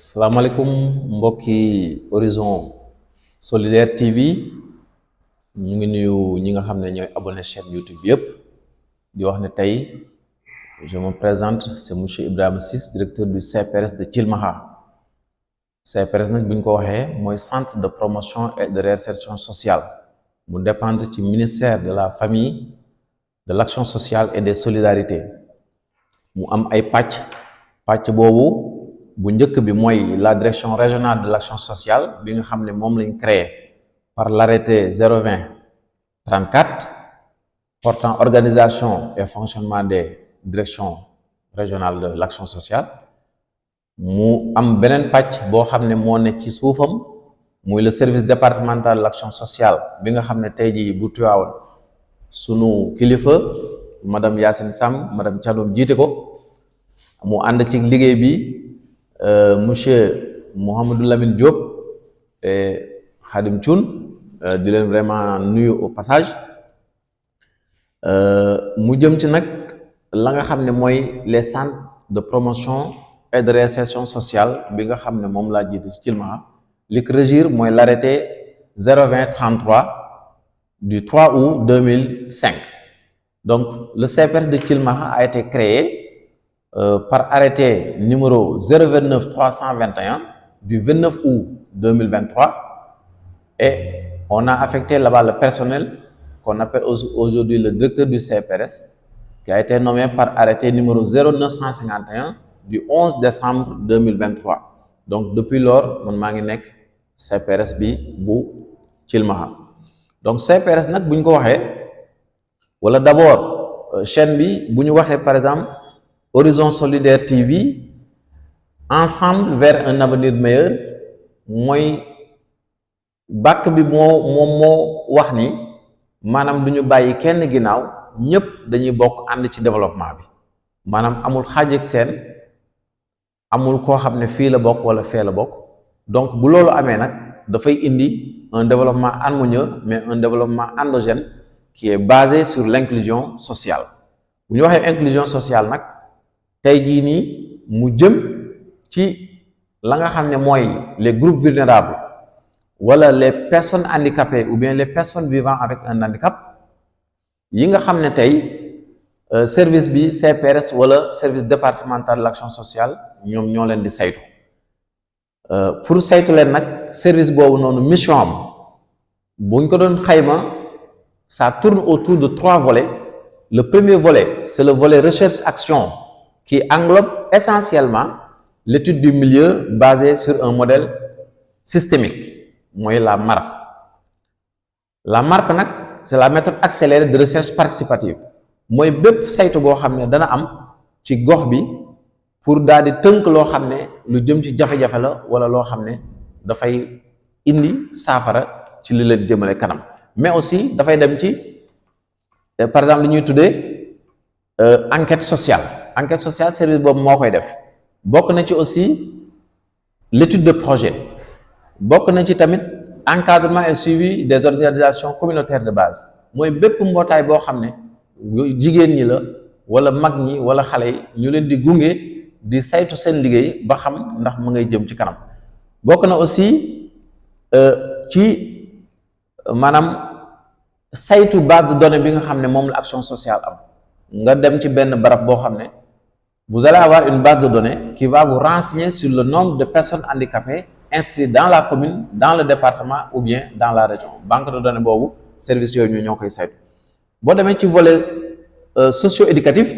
salaamaaleykum mbokki Horizon Solidaire TV ñu ngi nuyu ñi nga xam ne ñooy abonné chaîne YouTube yëpp di wax ne tey je me présente, c'est monsieur Ibrahima Ciss, directeur du CPRS de Thilmakha. CPRS nag bu ñu ko waxee mooy centre de promotion et de réinsertion sociale mu dépendre ci ministère de la famille, de l'action sociale et des solidarités. mu am ay pàcc boobu bu njëkk bi mooy la direction régionale de l'action sociale bi nga xam ne moom lañ créé par l'arrêté 020-34 portant organisation et fonctionnement des directions régionales de l'action sociale. mu am beneen pàcc boo xam ne moo ne ci suufam muy le service départemental de l'action sociale bi nga xam ne tey jii bu Tivaouane sunu kilifa madame Yacine Sam madame Thiandoum jiite ko mu ànd ci liggéey bi monsieur Mouhamadou Lamine Diop et Khadim Thioune di leen vraiment nuyu au passage. mu jëm ci nag la nga xam ne mooy les centres de promotion et de réinsertion sociale bi nga xam ne moom laa jiite ci Thilmakha li ko régir mooy l'arrêté 020-33 du 3 août 2005. Donc le CPRS de Thilmakha a été créé par arrêté numéro 029-321 du 29 août 2023 et on a affecté là-bas le personnel qu'on appelle aujourd'hui le directeur du CPRS qui a été nommé par arrêté numéro 0951 du 11 décembre 2023. Donc depuis lors man maa ngi nekk CPRS bi bu Thilmakha. Donc CPRS nag bu ñu ko waxee wala d'abord chaîne bi bu ñu waxee par exemple Horizon Solidaire TV ensemble vers un avenir meilleur mooy bàkk bi moo wax ni maanaam du ñu bàyyi kenn ginnaaw ñëpp dañuy bokk ànd ci développement bi maanaam amul xaaj ak seen amul koo xam ne fii la bokk wala fee la bokk. Donc bu loolu amee nag dafay indi un développement harmonieux mais un développement endogène qui est basé sur l'inclusion sociale. bu ñu waxee inclusion sociale nag tey jii nii mu jëm ci la nga xam ne mooy les groupes vulnérables wala les personnes handicapées ou bien les personnes vivant avec un handicap yi nga xam ne tey service bi CPRS wala service départemental de l'action sociale ñoom ñoo leen di saytu pour saytu leen nag service boobu noonu mission am buñ ko doon xayma ça tourne autour de 3 volets. Le premier volet, c'est le volet recherche-action qui englobe essentiellement l'étude du milieu basée sur un modèle systémique, mooy la MARP. La MARP nag c'est la méthode accélérée de recherche participative mooy bépp saytu boo xam ne dana am ci gox bi pour daal di tënk loo xam ne lu jëm ci jafe-jafe la wala loo xam ne dafay indi saafara ci li leen jëmale kanam mais aussi dafay dem ci par exemple li ñuy tuddee enquête sociale service boobu moo koy def bokk na ci aussi l'étude de projet bokk na ci tamit encadrement et suivi des organisations communautaires de base mooy bépp mbootaay boo xam ne jigéen ñi la wala mag ñi wala xale yi ñu leen di gunge di saytu seen liggéey ba xam ndax mu ngay jëm ci kanam bokk na aussi ci maanaam saytu base de données bi nga xam ne moom la action sociale am nga dem ci benn barab boo xam ne vous allez avoir une base de données qui va vous renseigner sur le nombre de personnes handicapées inscrites dans la commune, dans le département ou bien dans la région. Banque de données boobu service yooyu ñu ñoo koy saytu boo demee ci volet socio-éducatif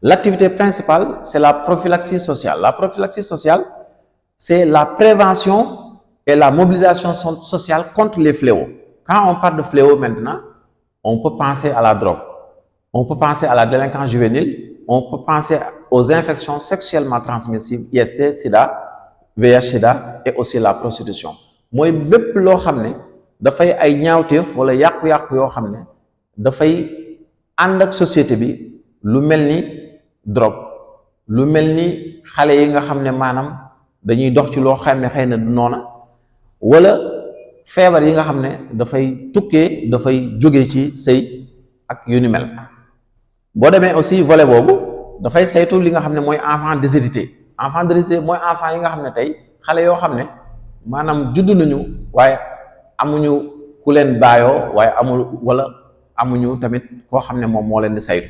l'activité principale c'est la prophylaxie sociale. La prophylaxie sociale c'est la prévention et la mobilisation sociale contre les fléaux. Quand on parle de fléau maintenant, on peut penser à la drogue, on peut penser à la délinquance juvénile, on peut penser aux infections sexuellement transmissibles, IST, SIDA, VIH/SIDA et aussi la prostitution. mooy bépp loo xam ne dafay ay ñaawteef wala yàqu-yàqu yoo xam ne dafay ànd ak société bi lu mel ni drogue lu mel ni xale yi nga xam ne maanaam dañuy dox ci loo xam ne xëy na du noona wala feebar yi nga xam ne dafay tukkee dafay jóge ci sëy ak yu ni mel. boo demee aussi volet boobu dafay saytu li nga xam ne mooy enfant déshérité enfant de risque mooy enfant yi nga xam ne tey xale yoo xam ne maanaam judd nañu waaye amuñu ku leen baayoo waaye wala amuñu tamit koo xam ne moom moo leen di saytu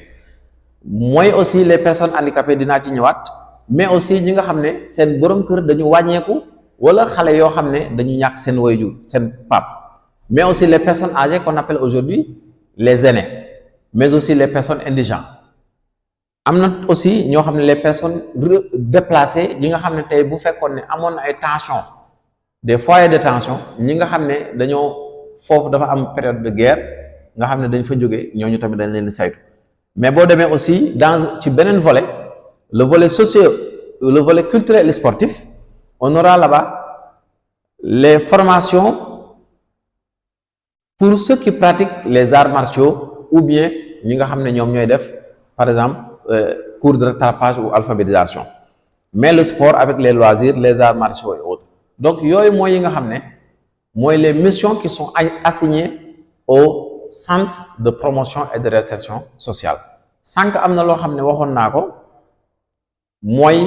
mooy aussi les personnes handicapées dinaa ci ñëwaat mais aussi ñi nga xam ne seen borom kër dañu wàññeeku wala xale yoo xam ne dañu ñàkk seen waajur seen pap mais aussi les personnes âgées qu'on appelle aujourd'hui les aînés mais aussi les personnes indigentes am na aussi ñoo xam ne les personnes déplacées ñi nga xam ne tey bu fekkoon ne amoon na ay tension des foyers de tension ñi nga xam ne dañoo foofu dafa am période de guerre nga xam ne dañ fa jógee ñooñu tamit dañ leen di saytu mais boo demee aussi ci beneen volet le volet le volet culturel et sportif on aura là-bas les formations pour ceux qui pratiquent les arts martiaux ou bien ñi nga xam ne ñoom ñooy def par exemple cours de rattrapage ou alphabétisation mais le sport avec les loisirs les arts martiaux et autres donc yooyu mooy yi nga xam ne mooy les missions qui sont assignées au centre de promotion et de réinsertion sociale sànq am na loo xam ne waxoon naa ko mooy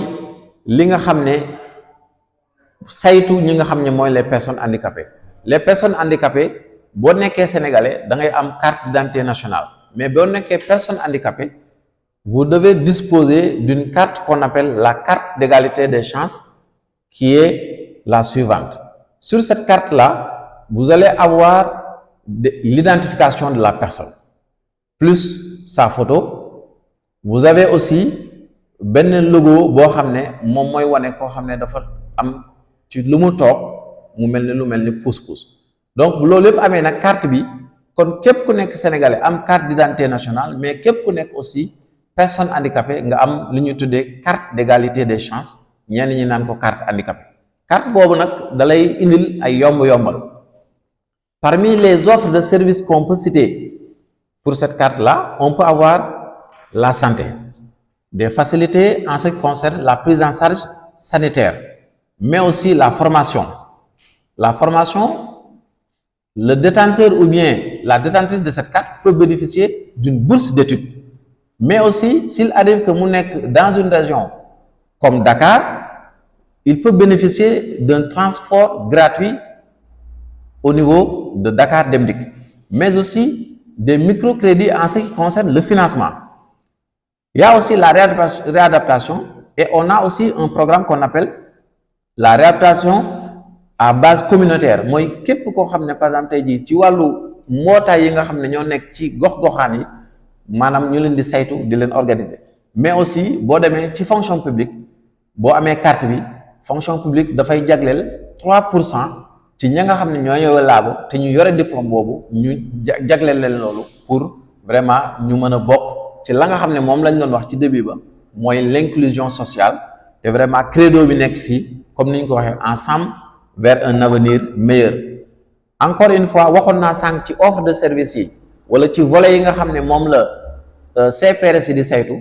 li nga xam ne saytu ñi nga xam ne mooy les personnes handicapées boo nekkee sénégalais da ngay am carte d'identité nationale mais boo nekkee personne handicapée vous devez disposer d'une carte qu'on appelle la carte d'égalité des chances qui est la suivante. Sur cette carte-là, vous allez avoir l'identification de la personne, plus sa photo. Vous avez aussi benn logo boo xam ne moom mooy wane koo xam ne dafa am ci lu mu toog mu mel ni pousse-pousse. Donc loolu yëpp amee nag carte bi kon képp ku nekk sénégalais am carte d'identité nationale mais képp ku nekk aussi personne handicapée nga am li ñuy tuddee carte d'égalité des chances ñenn ñi naan ko carte handicapée carte boobu nag dalay indil ay yombal parmi les offres de services qu'on peut citer pour cette carte-là on peut avoir la santé, des facilités en ce qui concerne la prise en charge sanitaire mais aussi la formation, le détenteur ou bien la détentrice de cette carte peut bénéficier d'une bourse d'études. Mais aussi, s'il arrive que mu nekk dans une région comme Dakar, il peut bénéficier d'un transport gratuit au niveau de Dakar Dem Dikk, mais aussi des microcrédits en ce qui concerne le financement. Il y a aussi la réadaptation et on a aussi un programme qu'on appelle la réadaptation à base communautaire mooy képp koo xam ne par exemple tey jii ci wàllu mbootaay yi nga xam ne ñoo nekk ci gox-goxaan yi maanaam ñu leen di saytu di leen organiser mais aussi boo demee ci fonction publique boo amee carte bi fonction publique dafay jagleel 3% ci ña nga xam ne ñoo yore laago te ñu yore diplôme boobu ñu jagleel leen loolu pour vraiment ñu mën a bokk ci la nga xam ne moom lañ doon wax ci début ba mooy l'inclusion sociale te vraiment credo bi nekk fii comme ni ñu ko waxee ensemble vers un avenir meilleur. Encore une fois waxoon naa sànq ci offre de service yi wala ci volet yi nga xam ne moom la CPRS yi di saytu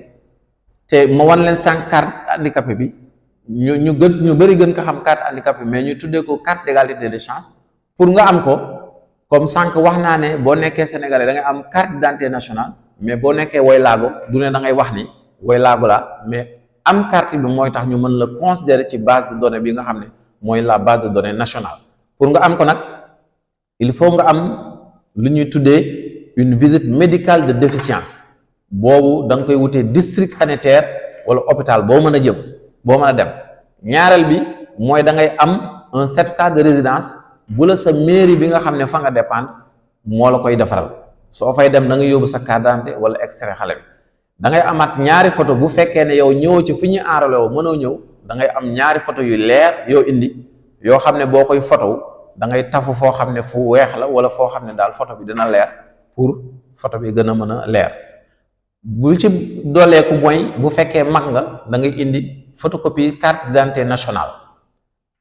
te ma wan leen sànq carte handicapé bi ñu bëri gën ko xam carte handicapé mais ñu tuddee ko carte d'égalité des chances pour nga am ko comme sànq wax naa ne boo nekkee sénégalais da ngay am carte d'identité nationale mais boo nekkee woy laago du ne da ngay wax ni woy laago la mais am carte bi mooy tax ñu mën la considérer ci base de données bi nga xam ne mooy la base de données nationale pour nga am ko nag il faut nga am lu ñuy tuddee une visite médicale de déficience boobu da nga koy wutee district sanitaire wala hôpital boo mën a jëm boo mën a dem ñaareel bi mooy da ngay am un certificat de résidence bu la sa mairie bi nga xam ne fa nga dépendre moo la koy defaral soo fay dem da nga yóbbu sa carte d'identité wala extrait xale bi da ngay amaat ñaari photo bu fekkee ne yow ñëwoo ci fi ñuy enrôlé woo mënoo ñëw da ngay am ñaari photo yu leer yoo indi yoo xam ne boo koy photo da ngay tafu foo xam ne fu weex la wala foo xam ne daal photo bi dina leer pour photo bi gën a mën a leer bu ci dooleeku mooy bu fekkee mag nga da ngay indi photocopie carte d'identité nationale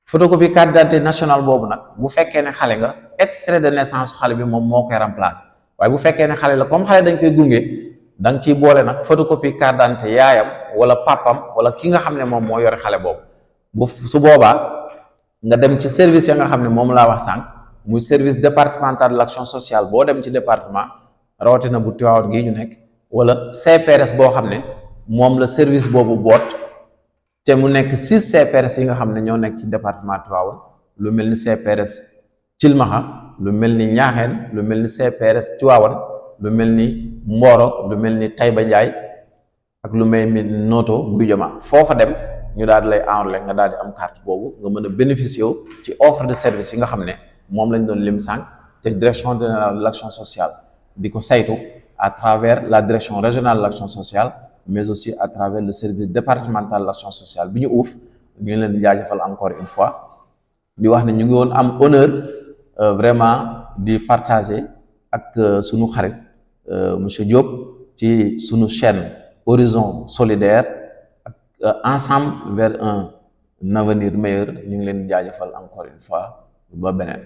photocopie carte d'identité nationale boobu nag bu fekkee ne xale nga extrait de naissance xale bi moom moo koy remplacer waaye bu fekkee ne xale la comme xale dañ koy gunge da nga ciy boole nag photocopie carte d'identité yaayam wala papam wala ki nga xam ne moom moo yore xale boobu bu su boobaa nga dem ci service ya nga xam ne moom laa wax sànq muy service départemental de l'action sociale boo dem ci département rawatina bu Tivaouane gii ñu nekk wala CPRS boo xam ne moom la service boobu boot te mu nekk 6 CPRS yi nga xam ne ñoo nekk ci département Tivaouane lu mel ni CPRS Thilmakha lu mel ni Niakhène lu mel ni CPRS Tivaouane lu mel ni Mboro lu mel ni Taïba Ndiaye ak lu mel ni Noto Guy Jama foofa dem ñu daal di lay enrôler nga daal di am carte boobu nga mën a bénéficier wu ci offre de service yi nga xam ne moom lañ doon lim sànq te direction générale de l'action sociale di ko saytu à travers la direction régionale de l'action sociale mais aussi à travers le service départemental de l'action sociale bi ñu uuf ñu ngi leen di jaajëfal encore une fois di wax ne ñu ngi woon am honneur vraiment di partager ak sunu xarit monsieur Diop ci sunu chaîne Horizon Solidaire ensemble vers un avenir meilleur ñu ngi leen di jaajëfal encore une fois ba beneen